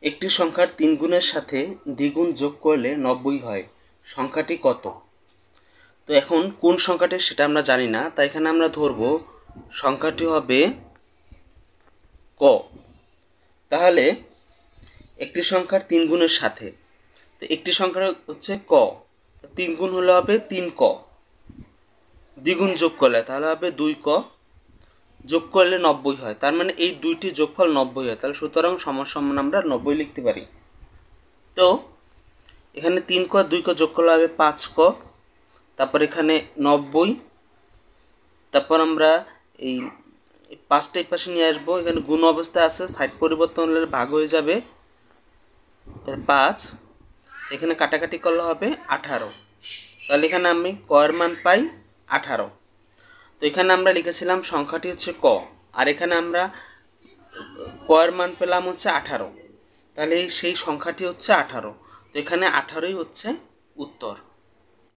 একটি সংখ্যার 3 গুণের সাথে দ্বিগুণ যোগ করলে 90 হয়, সংখ্যাটি কত? তো এখন কোন সংখ্যাটি সেটা আমরা জানি না, তাই এখানে আমরা ধরব সংখ্যাটি হবে ক। তাহলে একটি সংখ্যার 3 গুণের সাথে, তো একটি সংখ্যা হচ্ছে ক, 3 গুণ হলে হবে 3 ক, দ্বিগুণ যোগ করলে তাহলে হবে 2 ক, যোগ করলে 90 হয়, তার মানে এই দুইটি যোগফল 90 হয়। তাহলে সুতরাং সমান আমরা 90 লিখতে পারি। তো এখানে 3 ক 2 ক যোগ করলে হবে 5 ক, তারপর এখানে 90, তারপর আমরা এই 5টা এই পাশে নিয়ে আসবো, এখানে গুণ অবস্থায় আছে, সাইড পরিবর্তন হলে ভাগ হয়ে যাবে, 5, এখানে কাটাকাটি করলে হবে 18। তাহলে এখানে আমি ক এর মান পাই 18। তো এখানে আমরা লিখেছিলাম সংখ্যাটি হচ্ছে ক, আর এখানে আমরা ক এর মান পেলাম হচ্ছে 18, তাহলে সেই সংখ্যাটি হচ্ছে 18। তো এখানে 18ই হচ্ছে উত্তর।